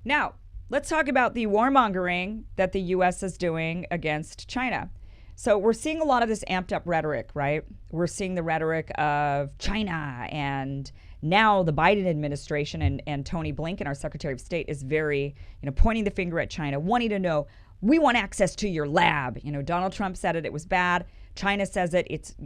Now, let's talk about the warmongering that the U.S. is doing against China. So we're seeing a lot of this amped up rhetoric, right? We're seeing the rhetoric of China, and now the Biden administration and Tony Blinken, our Secretary of State, is very, pointing the finger at China, wanting to know, we want access to your lab. Donald Trump said it was bad. China says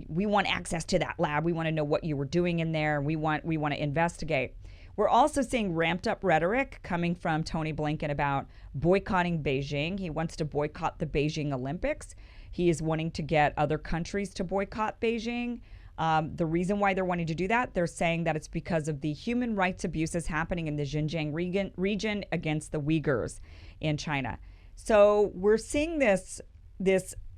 we want access to that lab. We want to know what you were doing in there. We want to investigate. We're also seeing ramped up rhetoric coming from Tony Blinken about boycotting Beijing. He wants to boycott the Beijing Olympics. He is wanting to get other countries to boycott Beijing. The reason why they're wanting to do that, they're saying that it's because of the human rights abuses happening in the Xinjiang region against the Uyghurs in China. So we're seeing this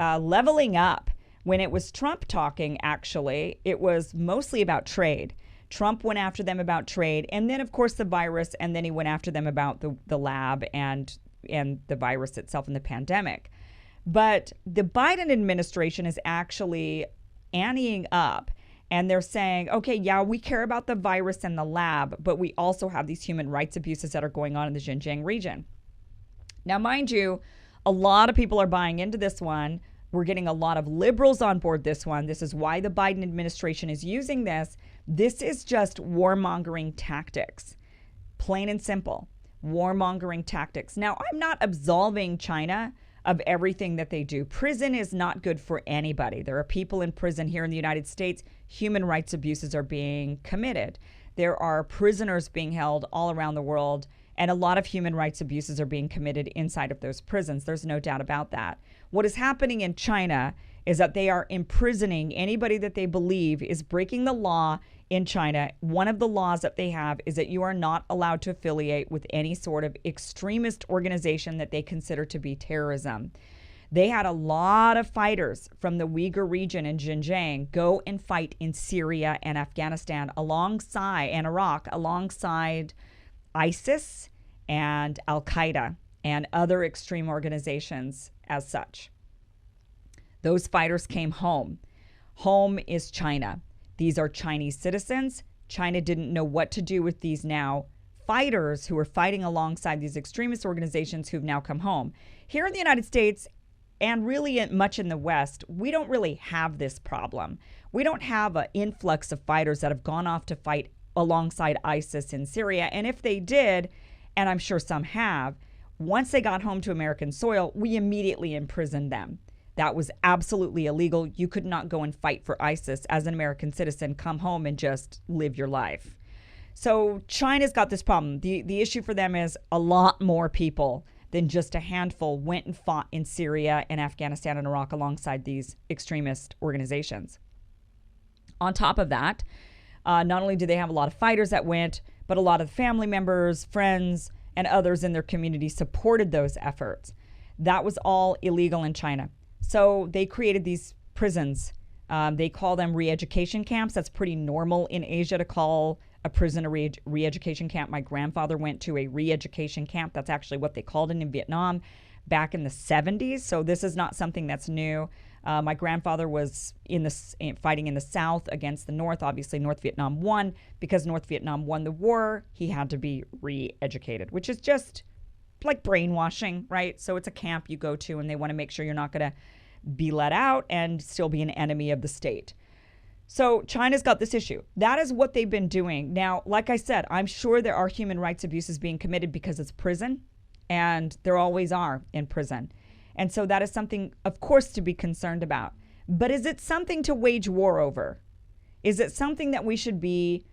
leveling up. When it was Trump talking, actually, it was mostly about trade. Trump went after them about trade, and then, of course, the virus, and then he went after them about the lab and the virus itself and the pandemic. But the Biden administration is actually anteing up, and they're saying, okay, yeah, we care about the virus and the lab, but we also have these human rights abuses that are going on in the Xinjiang region. Now, mind you, a lot of people are buying into this one. We're getting a lot of liberals on board this one. This is why the Biden administration is using this. This is just warmongering tactics, plain and simple, warmongering tactics. Now, I'm not absolving China of everything that they do. Prison is not good for anybody. There are people in prison here in the United States. Human rights abuses are being committed. There are prisoners being held all around the world, and a lot of human rights abuses are being committed inside of those prisons. There's no doubt about that. What is happening in China is that they are imprisoning anybody that they believe is breaking the law in China. One of the laws that they have is that you are not allowed to affiliate with any sort of extremist organization that they consider to be terrorism. They had a lot of fighters from the Uyghur region in Xinjiang go and fight in Syria and Afghanistan and Iraq alongside ISIS and Al-Qaeda and other extreme organizations as such. Those fighters came home. Home is China. These are Chinese citizens. China didn't know what to do with these now fighters who are fighting alongside these extremist organizations who've now come home. Here in the United States, and really much in the West, we don't really have this problem. We don't have an influx of fighters that have gone off to fight alongside ISIS in Syria. And if they did, and I'm sure some have, once they got home to American soil, we immediately imprisoned them. That was absolutely illegal. You could not go and fight for ISIS as an American citizen, come home and just live your life. So China's got this problem. The issue for them is a lot more people than just a handful went and fought in Syria and Afghanistan and Iraq alongside these extremist organizations. On top of that, not only do they have a lot of fighters that went, but a lot of family members, friends, and others in their community supported those efforts. That was all illegal in China. So they created these prisons. They call them re-education camps. That's pretty normal in Asia to call a prison a re-education camp. My grandfather went to a re-education camp. That's actually what they called it in Vietnam back in the 70s. So this is not something that's new. My grandfather was fighting in the South against the North. Obviously, North Vietnam won. Because North Vietnam won the war, he had to be re-educated, which is just like brainwashing, right? So it's a camp you go to, and they want to make sure you're not going to be let out and still be an enemy of the state. So China's got this issue. That is what they've been doing. Now, like I said, I'm sure there are human rights abuses being committed because it's prison, and there always are in prison. And so that is something, of course, to be concerned about. But is it something to wage war over? Is it something that we should be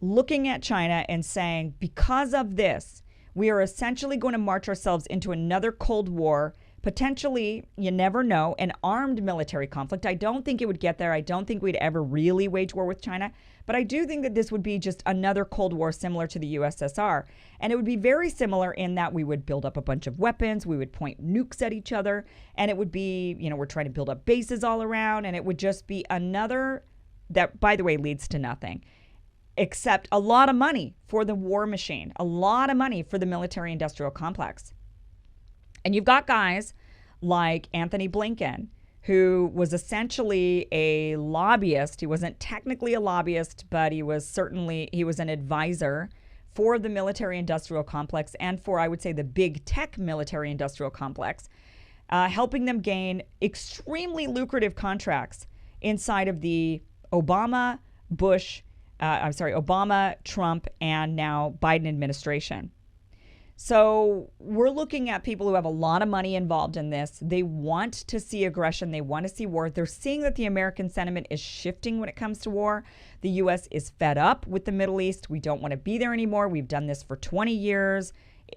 looking at China and saying, because of this, we are essentially going to march ourselves into another Cold War, potentially, you never know, an armed military conflict? I don't think it would get there. I don't think we'd ever really wage war with China. But I do think that this would be just another Cold War similar to the USSR. And it would be very similar in that we would build up a bunch of weapons. We would point nukes at each other. And it would be, we're trying to build up bases all around. And it would just be another that, by the way, leads to nothing. Except a lot of money for the war machine, a lot of money for the military-industrial complex. And you've got guys like Anthony Blinken, who was essentially a lobbyist. He wasn't technically a lobbyist, but he was an advisor for the military-industrial complex and for, I would say, the big tech military-industrial complex, helping them gain extremely lucrative contracts inside of the Obama, Trump, and now Biden administration. So we're looking at people who have a lot of money involved in this. They want to see aggression. They want to see war. They're seeing that the American sentiment is shifting when it comes to war. The U.S. is fed up with the Middle East. We don't want to be there anymore. We've done this for 20 years,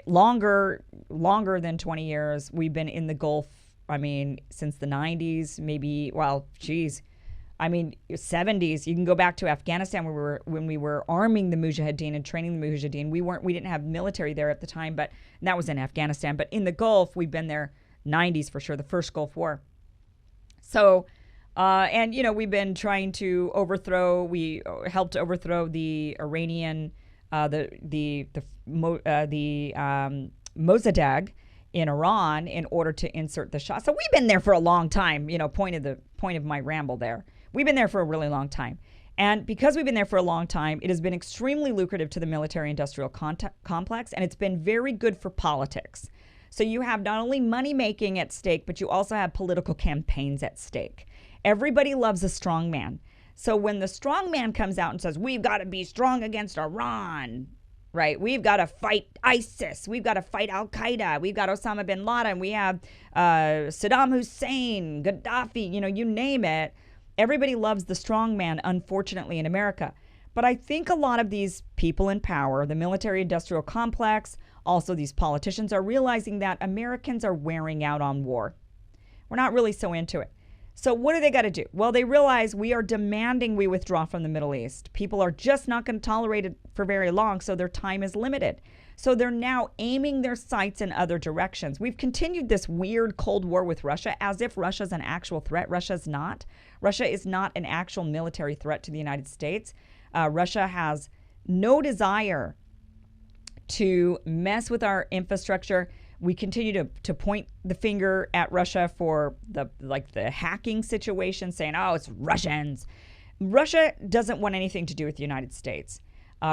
longer than 20 years. We've been in the Gulf, since the 90s, maybe, 70s. You can go back to Afghanistan when we were arming the Mujahideen and training the Mujahideen. We didn't have military there at the time, but that was in Afghanistan. But in the Gulf, we've been there 90s for sure, the first Gulf War. So, we've been trying to overthrow. We helped overthrow the Iranian, the Mossadegh in Iran in order to insert the Shah. So we've been there for a long time. Point of my ramble there. We've been there for a really long time. And because we've been there for a long time, it has been extremely lucrative to the military-industrial complex, and it's been very good for politics. So you have not only money making at stake, but you also have political campaigns at stake. Everybody loves a strong man. So when the strong man comes out and says, we've got to be strong against Iran, right? We've got to fight ISIS. We've got to fight Al-Qaeda. We've got Osama bin Laden. We have Saddam Hussein, Gaddafi, you name it. Everybody loves the strong man, unfortunately, in America. But I think a lot of these people in power, the military-industrial complex, also these politicians, are realizing that Americans are wearing out on war. We're not really so into it. So what do they got to do? Well, they realize we are demanding we withdraw from the Middle East. People are just not going to tolerate it for very long, so their time is limited. So they're now aiming their sights in other directions. We've continued this weird Cold War with Russia as if Russia's an actual threat. Russia's not. Russia is not an actual military threat to the United States. Russia has no desire to mess with our infrastructure. We continue to point the finger at Russia for the hacking situation, saying, oh, it's Russians. Russia doesn't want anything to do with the United States.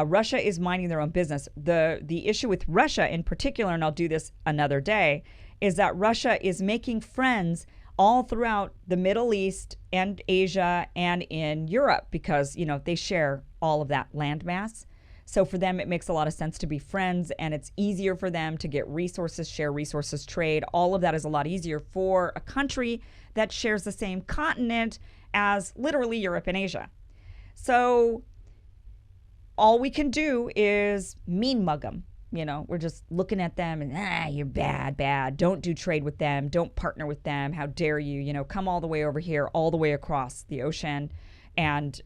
Russia is minding their own business. The issue with Russia in particular, and I'll do this another day, is that Russia is making friends all throughout the Middle East and Asia and in Europe because, they share all of that landmass. So for them, it makes a lot of sense to be friends, and it's easier for them to get resources, share resources, trade. All of that is a lot easier for a country that shares the same continent as literally Europe and Asia. So all we can do is mean mug them. We're just looking at them and, you're bad. Don't do trade with them. Don't partner with them. How dare you, come all the way over here, all the way across the ocean. And,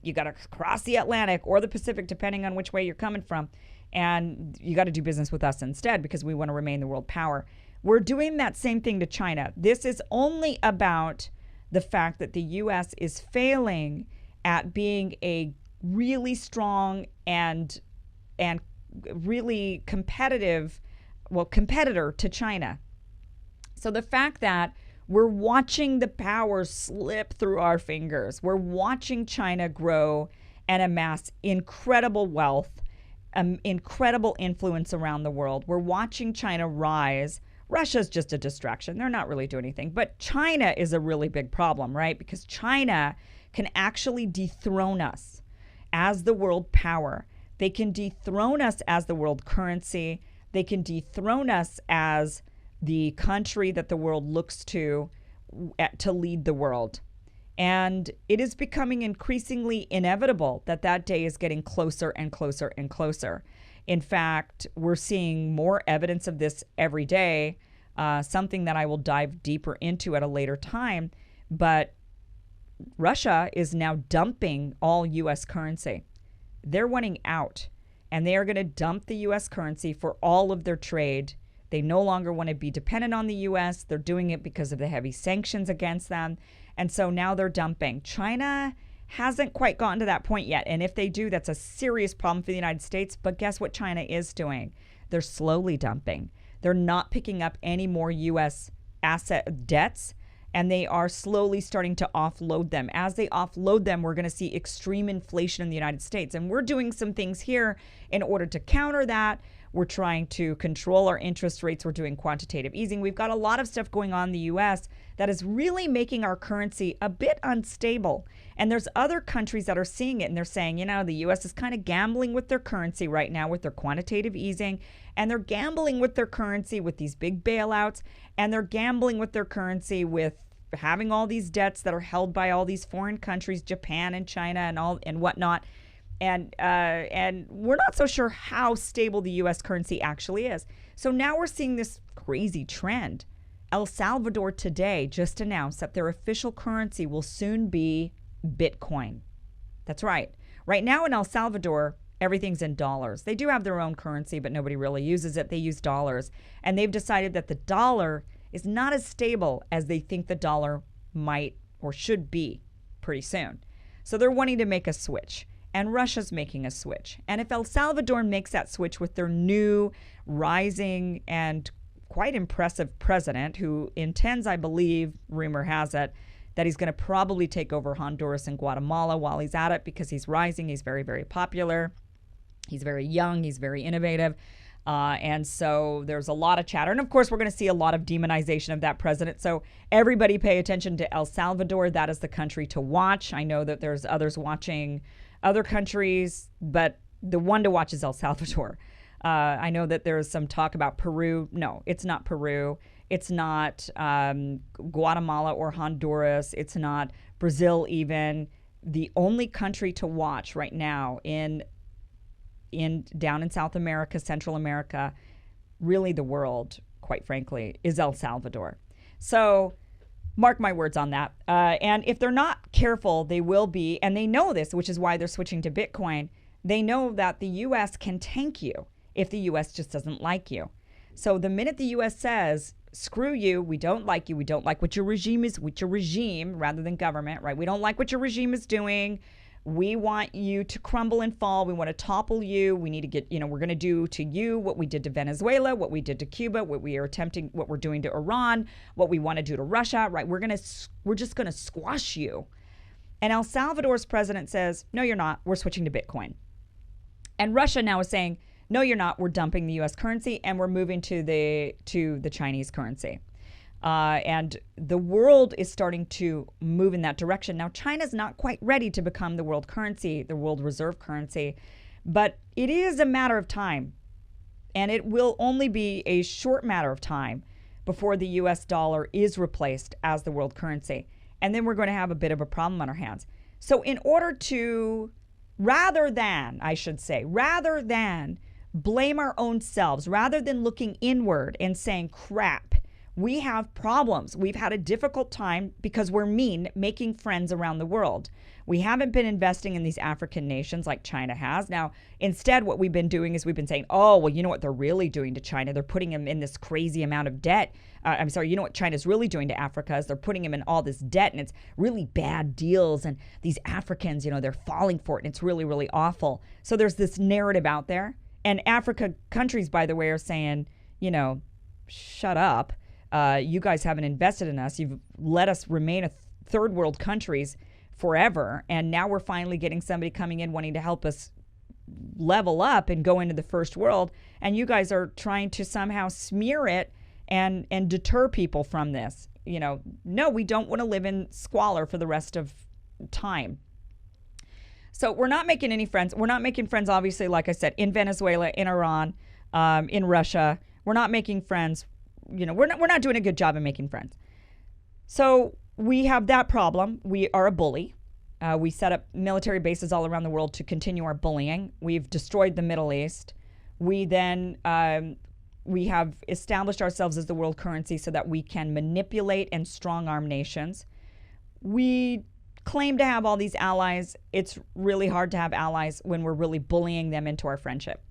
you got to cross the Atlantic or the Pacific, depending on which way you're coming from. And you got to do business with us instead because we want to remain the world power. We're doing that same thing to China. This is only about the fact that the U.S. is failing at being a really strong and really competitor to China. So the fact that we're watching the power slip through our fingers, we're watching China grow and amass incredible wealth, incredible influence around the world. We're watching China rise. Russia's just a distraction. They're not really doing anything. But China is a really big problem, right? Because China can actually dethrone us as the world power. They can dethrone us as the world currency. They can dethrone us as the country that the world looks to lead the world. And it is becoming increasingly inevitable that that day is getting closer and closer and closer. In fact, we're seeing more evidence of this every day, something that I will dive deeper into at a later time. But Russia is now dumping all U.S. currency. They're wanting out, and they are going to dump the U.S. currency for all of their trade. They no longer want to be dependent on the U.S. They're doing it because of the heavy sanctions against them. And so now they're dumping. China hasn't quite gotten to that point yet. And if they do, that's a serious problem for the United States. But guess what China is doing? They're slowly dumping. They're not picking up any more U.S. asset debts and they are slowly starting to offload them. As they offload them, we're going to see extreme inflation in the United States. And we're doing some things here in order to counter that. We're trying to control our interest rates. We're doing quantitative easing. We've got a lot of stuff going on in the U.S. that is really making our currency a bit unstable. And there's other countries that are seeing it, and they're saying, you know, the U.S. is kind of gambling with their currency right now with their quantitative easing, and they're gambling with their currency with these big bailouts, and they're gambling with their currency with having all these debts that are held by all these foreign countries, Japan and China and whatnot. And we're not so sure how stable the U.S. currency actually is. So now we're seeing this crazy trend. El Salvador today just announced that their official currency will soon be Bitcoin. That's right. Right now in El Salvador, everything's in dollars. They do have their own currency, but nobody really uses it. They use dollars. And they've decided that the dollar is not as stable as they think the dollar might or should be pretty soon. So they're wanting to make a switch. And Russia's making a switch. And if El Salvador makes that switch with their new rising and quite impressive president who intends, I believe, rumor has it, that he's going to probably take over Honduras and Guatemala while he's at it because he's rising. He's very, very popular. He's very young. He's very innovative. And so there's a lot of chatter. And of course, we're going to see a lot of demonization of that president. So everybody pay attention to El Salvador. That is the country to watch. I know that there's others watching other countries, but the one to watch is El Salvador. I know that there's some talk about Peru. No, it's not Peru. It's not Guatemala or Honduras. It's not Brazil even. The only country to watch right now down in South America, Central America, really the world, quite frankly, is El Salvador. So mark my words on that. And if they're not careful, they will be. And they know this, which is why they're switching to Bitcoin. They know that the U.S. can tank you if the U.S. just doesn't like you. So the minute the U.S. says, screw you, we don't like you, we don't like what your regime is, rather than government, right? We don't like what your regime is doing. We want you to crumble and fall. We want to topple you. We need to get, we're going to do to you what we did to Venezuela, what we did to Cuba, what we're doing to Iran, what we want to do to Russia, right? We're just going to squash you. And El Salvador's president says, no, you're not. We're switching to Bitcoin. And Russia now is saying, no, you're not. We're dumping the U.S. currency and we're moving to the Chinese currency. And the world is starting to move in that direction. Now, China's not quite ready to become the world currency, the world reserve currency, but it is a matter of time. And it will only be a short matter of time before the U.S. dollar is replaced as the world currency. And then we're going to have a bit of a problem on our hands. So in order to, rather than blame our own selves, rather than looking inward and saying, crap, we have problems. We've had a difficult time because we're making friends around the world. We haven't been investing in these African nations like China has. Now, instead, what we've been doing is we've been saying, oh, well, you know what they're really doing to China? They're putting them in this crazy amount of debt. You know what China's really doing to Africa is they're putting them in all this debt, and it's really bad deals. And these Africans, they're falling for it, and it's really, really awful. So there's this narrative out there. And Africa countries, by the way, are saying, shut up. You guys haven't invested in us. You've let us remain a third world countries forever. And now we're finally getting somebody coming in wanting to help us level up and go into the first world. And you guys are trying to somehow smear it and deter people from this. No, we don't want to live in squalor for the rest of time. So we're not making any friends. We're not making friends, obviously, like I said, in Venezuela, in Iran, in Russia. We're not making friends. We're not doing a good job of making friends. So we have that problem. We are a bully. We set up military bases all around the world to continue our bullying. We've destroyed the Middle East. We then we have established ourselves as the world currency so that we can manipulate and strong-arm nations. We claim to have all these allies. It's really hard to have allies when we're really bullying them into our friendship.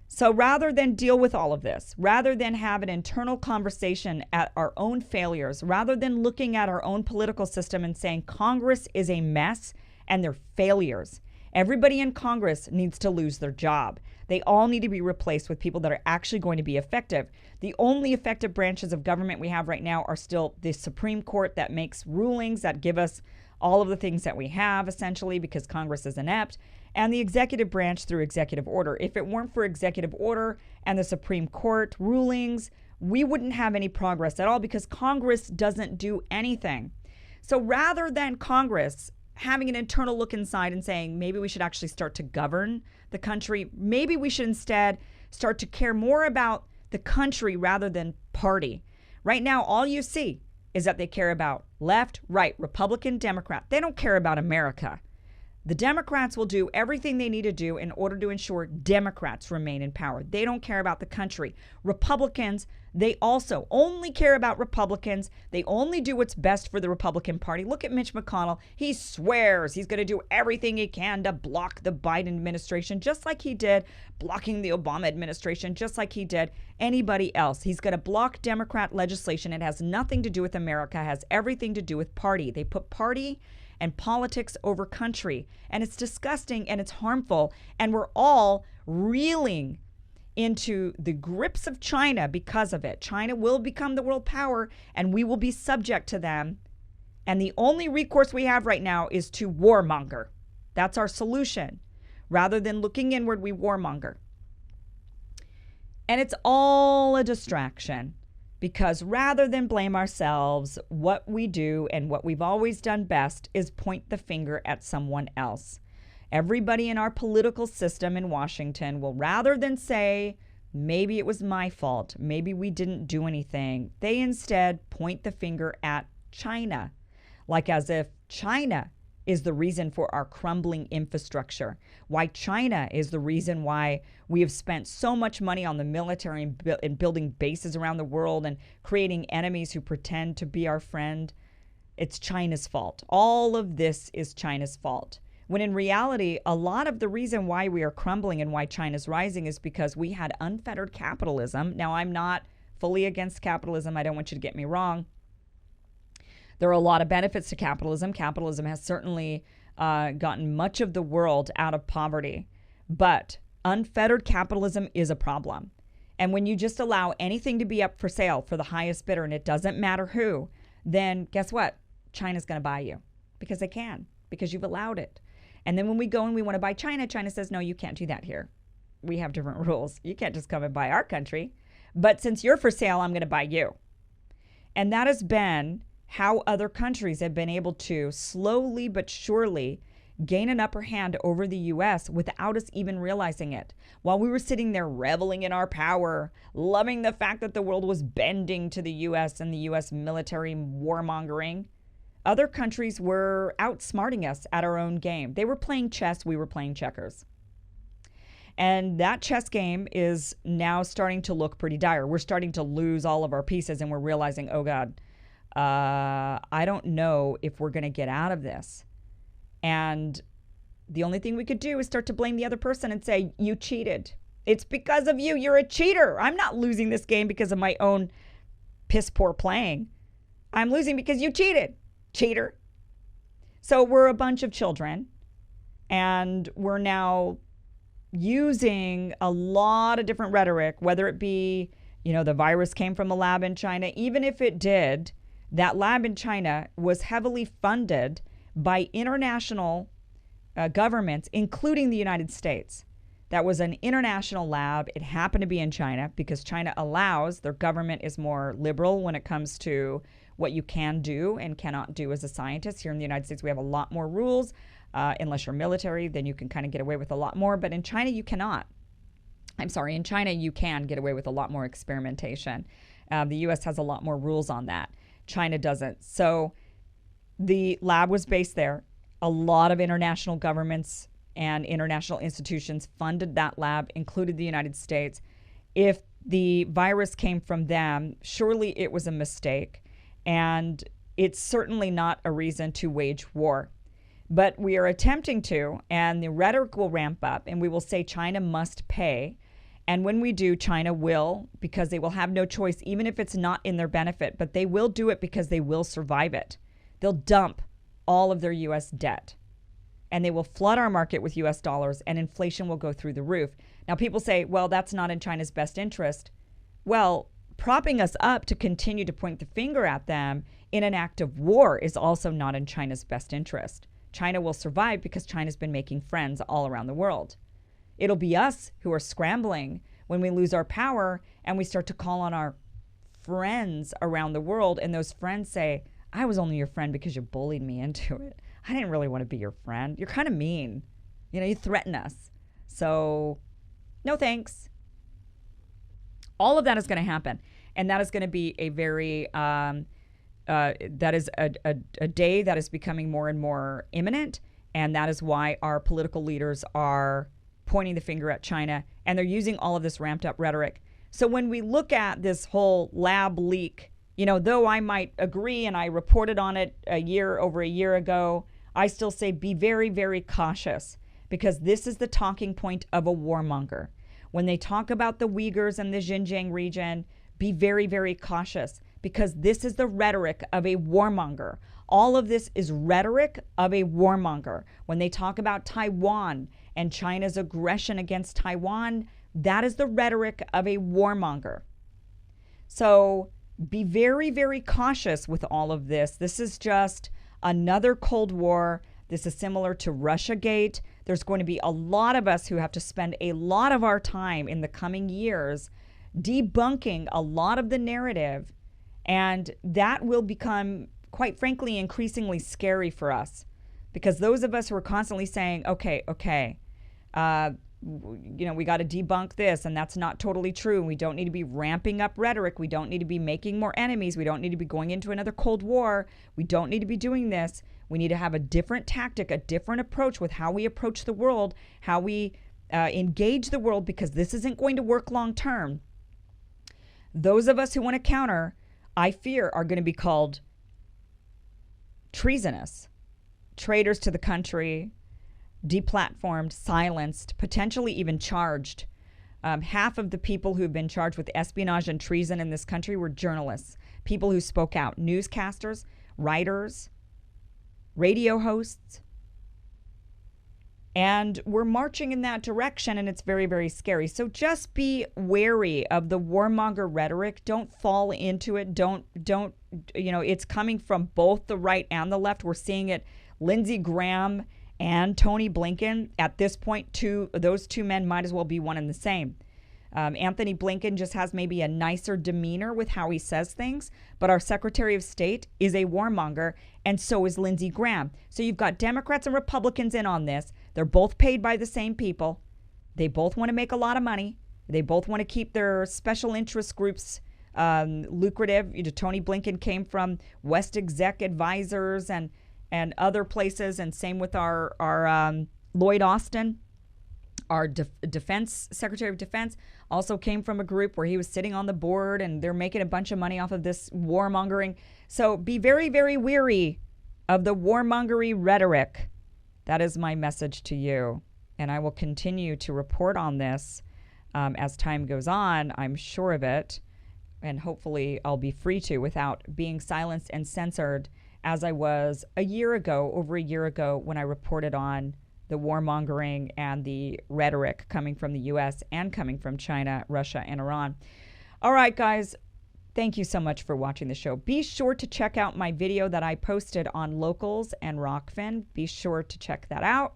So rather than deal with all of this, rather than have an internal conversation at our own failures, rather than looking at our own political system and saying Congress is a mess and they're failures, everybody in Congress needs to lose their job. They all need to be replaced with people that are actually going to be effective. The only effective branches of government we have right now are still the Supreme Court that makes rulings that give us all of the things that we have, essentially, because Congress is inept, and the executive branch through executive order. If it weren't for executive order and the Supreme Court rulings, we wouldn't have any progress at all because Congress doesn't do anything. So rather than Congress having an internal look inside and saying, maybe we should actually start to govern the country, maybe we should instead start to care more about the country rather than party. Right now, all you see is that they care about left, right, Republican, Democrat. They don't care about America. The Democrats will do everything they need to do in order to ensure Democrats remain in power. They don't care about the country. Republicans, they also only care about Republicans. They only do what's best for the Republican Party. Look at Mitch McConnell. He swears he's going to do everything he can to block the Biden administration, just like he did blocking the Obama administration, just like he did anybody else. He's going to block Democrat legislation. It has nothing to do with America. It has everything to do with party. They put party and politics over country. And it's disgusting and it's harmful. And we're all reeling into the grips of China because of it. China will become the world power and we will be subject to them. And the only recourse we have right now is to warmonger. That's our solution. Rather than looking inward, we warmonger. And it's all a distraction. Because rather than blame ourselves, what we do and what we've always done best is point the finger at someone else. Everybody in our political system in Washington will, rather than say, maybe it was my fault, maybe we didn't do anything, they instead point the finger at China, like as if China is the reason for our crumbling infrastructure, why China is the reason why we have spent so much money on the military and building bases around the world and creating enemies who pretend to be our friend. It's China's fault. All of this is China's fault. When in reality, a lot of the reason why we are crumbling and why China's rising is because we had unfettered capitalism. Now, I'm not fully against capitalism. I don't want you to get me wrong. There are a lot of benefits to capitalism. Capitalism has certainly gotten much of the world out of poverty. But unfettered capitalism is a problem. And when you just allow anything to be up for sale for the highest bidder, and it doesn't matter who, then guess what? China's going to buy you because they can, because you've allowed it. And then when we go and we want to buy China, China says, no, you can't do that here. We have different rules. You can't just come and buy our country. But since you're for sale, I'm going to buy you. And that has been how other countries have been able to slowly but surely gain an upper hand over the U.S. without us even realizing it. While we were sitting there reveling in our power, loving the fact that the world was bending to the U.S. and the U.S. military warmongering, other countries were outsmarting us at our own game. They were playing chess, we were playing checkers. And that chess game is now starting to look pretty dire. We're starting to lose all of our pieces and we're realizing, oh God, I don't know if we're going to get out of this. And the only thing we could do is start to blame the other person and say, you cheated. It's because of you. You're a cheater. I'm not losing this game because of my own piss poor playing. I'm losing because you cheated. Cheater. So we're a bunch of children and we're now using a lot of different rhetoric, whether it be, the virus came from a lab in China. Even if it did, that lab in China was heavily funded by international governments, including the United States. That was an international lab. It happened to be in China because China allows, their government is more liberal when it comes to what you can do and cannot do as a scientist. Here in the United States, we have a lot more rules. Unless you're military, then you can kind of get away with a lot more. But in China, you cannot. I'm sorry, in China, you can get away with a lot more experimentation. The U.S. has a lot more rules on that. China doesn't. So the lab was based there. A lot of international governments and international institutions funded that lab, including the United States. If the virus came from them, surely it was a mistake. And it's certainly not a reason to wage war. But we are attempting to, and the rhetoric will ramp up, and we will say China must pay. And when we do, China will, because they will have no choice, even if it's not in their benefit, but they will do it because they will survive it. They'll dump all of their U.S. debt, and they will flood our market with U.S. dollars, and inflation will go through the roof. Now, people say, well, that's not in China's best interest. Well, propping us up to continue to point the finger at them in an act of war is also not in China's best interest. China will survive because China's been making friends all around the world. It'll be us who are scrambling when we lose our power and we start to call on our friends around the world, and those friends say, I was only your friend because you bullied me into it. I didn't really want to be your friend. You're kind of mean. You know, you threaten us. So, no thanks. All of that is going to happen. And that is going to be a very, that is a day that is becoming more and more imminent. And that is why our political leaders are pointing the finger at China. And they're using all of this ramped up rhetoric. So when we look at this whole lab leak, you know, though I might agree and I reported on it over a year ago, I still say be very, very cautious, because this is the talking point of a warmonger. When they talk about the Uyghurs and the Xinjiang region, be very, very cautious, because this is the rhetoric of a warmonger. All of this is rhetoric of a warmonger. When they talk about Taiwan and China's aggression against Taiwan, that is the rhetoric of a warmonger. So be very, very cautious with all of this. This is just another Cold War. This is similar to Russiagate. There's going to be a lot of us who have to spend a lot of our time in the coming years debunking a lot of the narrative. And that will become, quite frankly, increasingly scary for us. Because those of us who are constantly saying, okay, you know, we got to debunk this, and that's not totally true. And we don't need to be ramping up rhetoric. We don't need to be making more enemies. We don't need to be going into another Cold War. We don't need to be doing this. We need to have a different tactic, a different approach with how we approach the world, how we engage the world, because this isn't going to work long term. Those of us who want to counter, I fear, are going to be called treasonous, traitors to the country, deplatformed, silenced, potentially even charged. Half of the people who've been charged with espionage and treason in this country were journalists, people who spoke out, newscasters, writers, radio hosts. And we're marching in that direction, and it's very, very scary. So just be wary of the warmonger rhetoric. Don't fall into it. Don't, you know, it's coming from both the right and the left. We're seeing it. Lindsey Graham and Tony Blinken, at this point, those two men might as well be one and the same. Anthony Blinken just has maybe a nicer demeanor with how he says things, but our Secretary of State is a warmonger, and so is Lindsey Graham. So you've got Democrats and Republicans in on this. They're both paid by the same people. They both want to make a lot of money. They both want to keep their special interest groups lucrative. You know, Tony Blinken came from West Exec Advisors and other places, and same with our Lloyd Austin, our defense Secretary of Defense, also came from a group where he was sitting on the board, and they're making a bunch of money off of this warmongering. So be very, very wary of the warmongery rhetoric. That is my message to you. And I will continue to report on this as time goes on. I'm sure of it. And hopefully I'll be free to without being silenced and censored, as I was over a year ago, when I reported on the warmongering and the rhetoric coming from the U.S. and coming from China, Russia, and Iran. All right, guys, thank you so much for watching the show. Be sure to check out my video that I posted on locals and Rockfin. Be sure to check that out.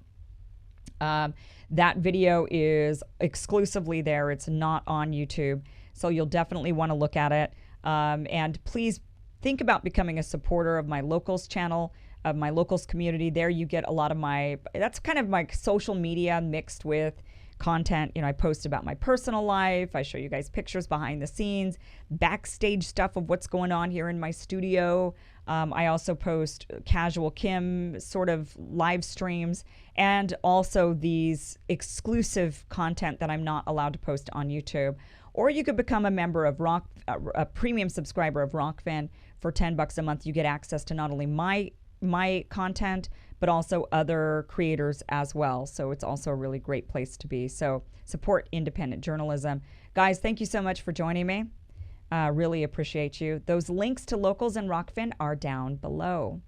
That video is exclusively there. It's not on YouTube, so you'll definitely want to look at it. And please think about becoming a supporter of my locals channel, of my locals community. There you get a lot of that's kind of my social media mixed with content. You know, I post about my personal life. I show you guys pictures behind the scenes, backstage stuff of what's going on here in my studio. I also post Casual Kim sort of live streams, and also these exclusive content that I'm not allowed to post on YouTube. Or you could become a member of a premium subscriber of Rockfin for $10 a month. You get access to not only my content, but also other creators as well. So it's also a really great place to be. So support independent journalism. Guys, thank you so much for joining me. Really appreciate you. Those links to locals and Rockfin are down below.